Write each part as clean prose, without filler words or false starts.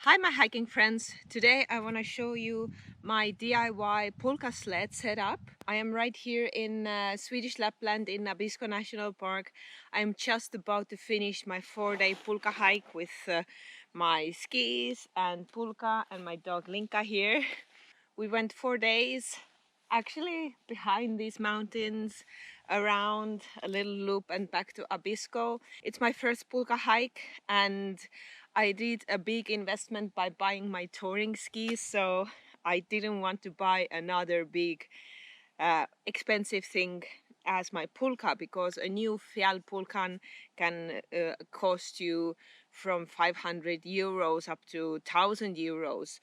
Hi my hiking friends, today I want to show you my DIY pulka sled setup. I am right here in Swedish Lapland in Abisko National Park. I'm just about to finish my 4-day pulka hike with my skis and pulka and my dog Linka here. We went 4 days actually behind these mountains, around a little loop and back to Abisko. It's my first pulka hike and I did a big investment by buying my touring skis, so I didn't want to buy another big expensive thing as my pulka, because a new Fjall pulkan can cost you from 500 euros up to 1000 euros.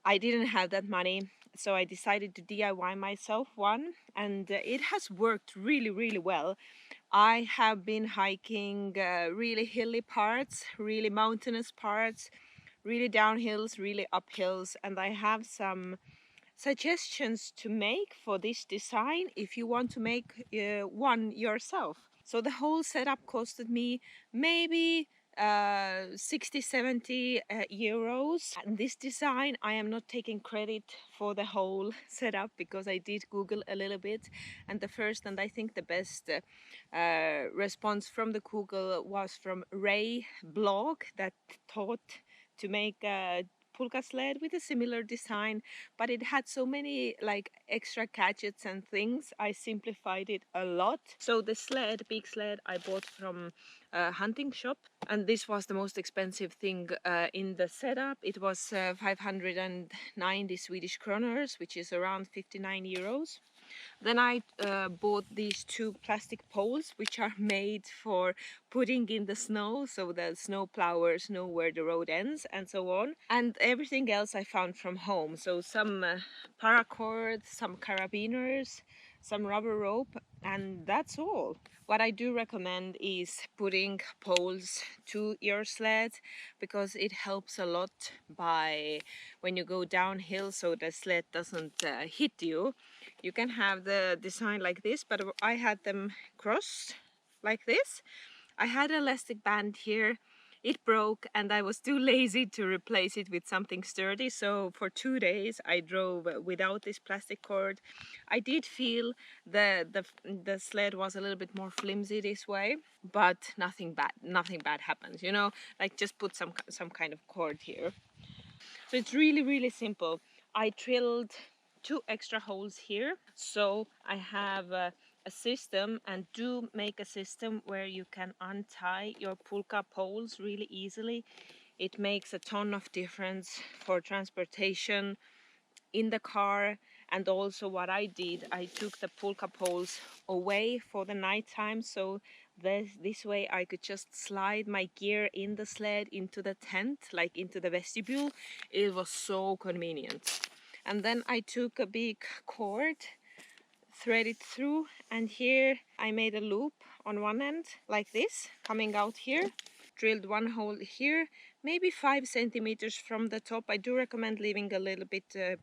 I didn't have that money, so I decided to DIY myself one, and it has worked really well. I have been hiking really hilly parts, really mountainous parts, really downhills, really uphills, and I have some suggestions to make for this design if you want to make one yourself. So the whole setup costed me maybe 60-70 euros. And this design, I am not taking credit for the whole setup because I did Google a little bit, and the first and I think the best response from the Google was from Ray blog that taught to make a pulka sled with a similar design, but it had so many like extra gadgets and things. I simplified it a lot. So the sled, big sled, I bought from a hunting shop, and this was the most expensive thing in the setup. It was 590 Swedish kroners, which is around 59 euros. Then I bought these two plastic poles, which are made for putting in the snow, so the snow plowers know where the road ends and so on. And everything else I found from home. So some paracord, some carabiners, some rubber rope, and that's all. What I do recommend is putting poles to your sled, because it helps a lot by when you go downhill, so the sled doesn't hit you. You can have the design like this, but I had them crossed like this. I had an elastic band here. It broke and I was too lazy to replace it with something sturdy, so for 2 days I drove without this plastic cord. I did feel the sled was a little bit more flimsy this way, but nothing bad happens, you know, like just put some kind of cord here. So it's really simple. I drilled 2 extra holes here, so I have a system, and do make a system where you can untie your pulka poles really easily. It makes a ton of difference for transportation in the car. And also what I did, I took the pulka poles away for the night time, so this way I could just slide my gear in the sled into the tent, like into the vestibule. It was so convenient. And then I took a big cord, thread it through, and here I made a loop on one end like this, coming out here. Drilled one hole here, maybe 5 centimeters from the top. I do recommend leaving a little bit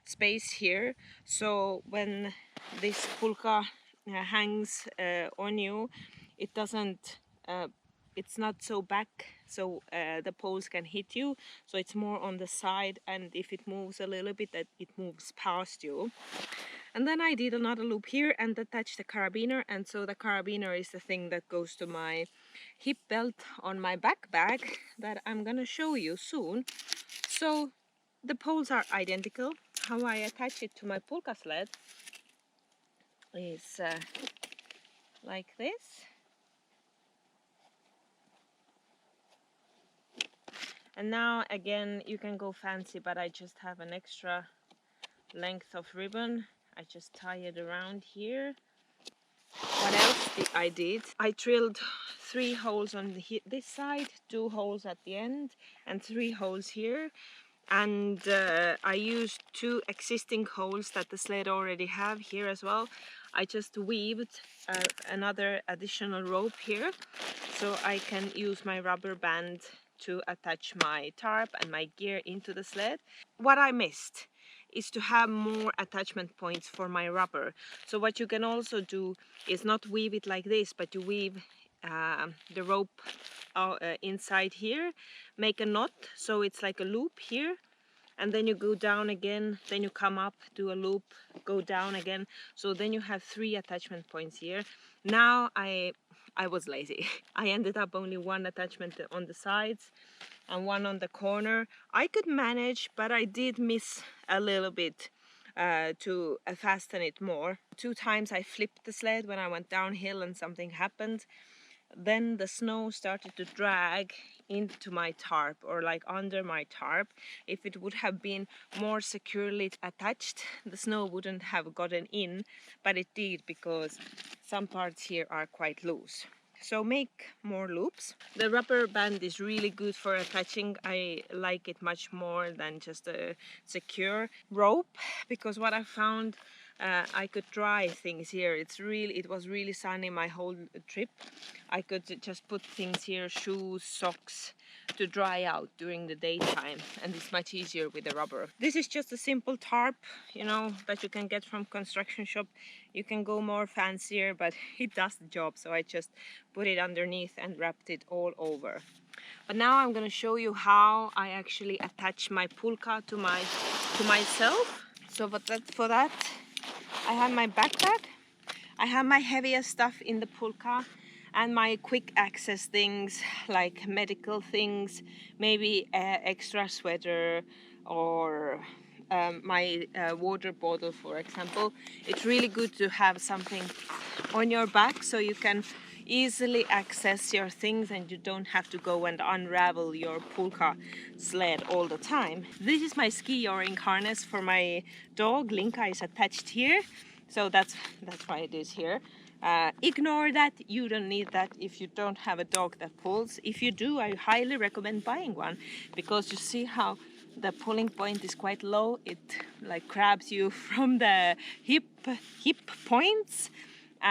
space here, so when this pulka hangs on you, it doesn't it's not so back, so the poles can hit you, so it's more on the side, and if it moves a little bit, that it moves past you. And then I did another loop here and attached the carabiner, and so the carabiner is the thing that goes to my hip belt on my backpack that I'm gonna show you soon. So the poles are identical. How I attach it to my pulka sled is like this. And now again, you can go fancy, but I just have an extra length of ribbon. I just tie it around here. What else I did? I drilled 3 holes on this side, 2 holes at the end, and 3 holes here. And I used 2 existing holes that the sled already have here as well. I just weaved another additional rope here, so I can use my rubber band to attach my tarp and my gear into the sled. What I missed is to have more attachment points for my rubber. So what you can also do is not weave it like this, but you weave the rope inside here, make a knot so it's like a loop here, and then you go down again, then you come up, do a loop, go down again. So then you have 3 attachment points here. Now I was lazy. I ended up only 1 attachment on the sides and 1 on the corner. I could manage, but I did miss a little bit to fasten it more. 2 times I flipped the sled when I went downhill and something happened. Then the snow started to drag into my tarp, or like under my tarp. If it would have been more securely attached, the snow wouldn't have gotten in, but it did because some parts here are quite loose. So make more loops. The rubber band is really good for attaching. I like it much more than just a secure rope, because what I found, I could dry things here. It was really sunny my whole trip. I could just put things here, shoes, socks, to dry out during the daytime, and it's much easier with the rubber. This is just a simple tarp, you know, that you can get from construction shop. You can go more fancier, but it does the job, so I just put it underneath and wrapped it all over. But now I'm going to show you how I actually attach my pulka to myself. So for that I have my backpack, I have my heaviest stuff in the pulka, and my quick access things like medical things, maybe extra sweater, or my water bottle, for example. It's really good to have something on your back so you can easily access your things and you don't have to go and unravel your pulka sled all the time. This is my ski o-ring harness for my dog. Linka is attached here, so that's why it is here. Ignore that, you don't need that if you don't have a dog that pulls. If you do, I highly recommend buying one, because you see how the pulling point is quite low. It like grabs you from the hip points.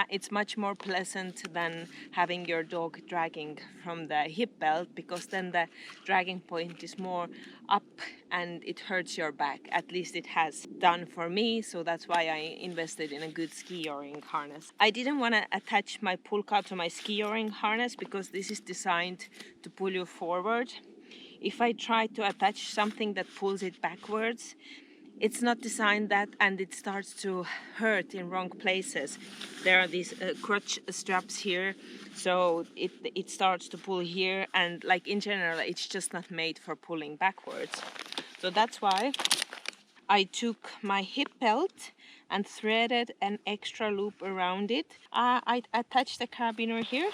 It's much more pleasant than having your dog dragging from the hip belt, because then the dragging point is more up and it hurts your back. At least it has done for me, so that's why I invested in a good ski o-ring harness. I didn't want to attach my pulka to my ski o-ring harness because this is designed to pull you forward. If I try to attach something that pulls it backwards, it's not designed that, and it starts to hurt in wrong places. There are these crotch straps here, so it starts to pull here, and like in general it's just not made for pulling backwards. So that's why I took my hip belt and threaded an extra loop around it. I attached the carabiner here.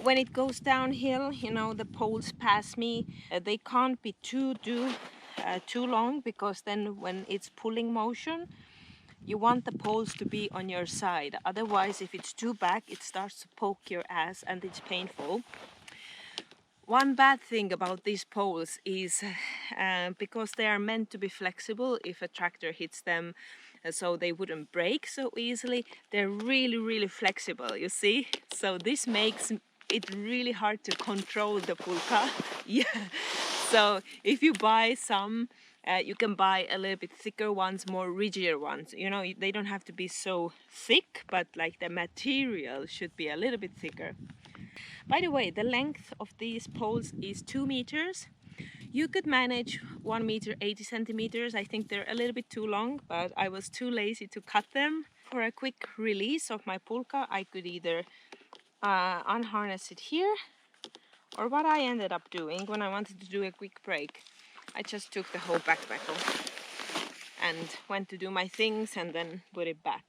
When it goes downhill, you know, the poles pass me. They can't be too long, because then when it's pulling motion, you want the poles to be on your side. Otherwise, if it's too back, it starts to poke your ass and it's painful. One bad thing about these poles is because they are meant to be flexible if a tractor hits them, so they wouldn't break so easily. They're really flexible, you see? So this makes it really hard to control the pulka. Yeah. So if you buy some, you can buy a little bit thicker ones, more rigid ones. You know, they don't have to be so thick, but like the material should be a little bit thicker. By the way, the length of these poles is 2 meters. You could manage 1 meter 80 centimeters. I think they're a little bit too long, but I was too lazy to cut them. For a quick release of my pulka, I could either unharness it here, or what I ended up doing when I wanted to do a quick break, I just took the whole backpack off and went to do my things and then put it back.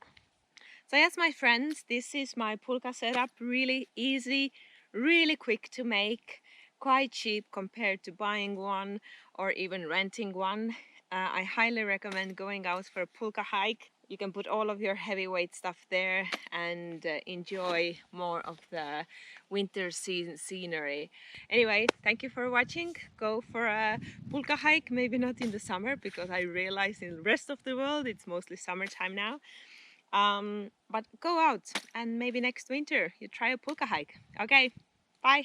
So yes, my friends, this is my pulka setup. Really easy, really quick to make, quite cheap compared to buying one or even renting one. I highly recommend going out for a pulka hike. You can put all of your heavyweight stuff there and enjoy more of the winter scenery. Anyway, thank you for watching. Go for a pulka hike, maybe not in the summer, because I realize in the rest of the world it's mostly summertime now. But go out, and maybe next winter you try a pulka hike. Okay, bye.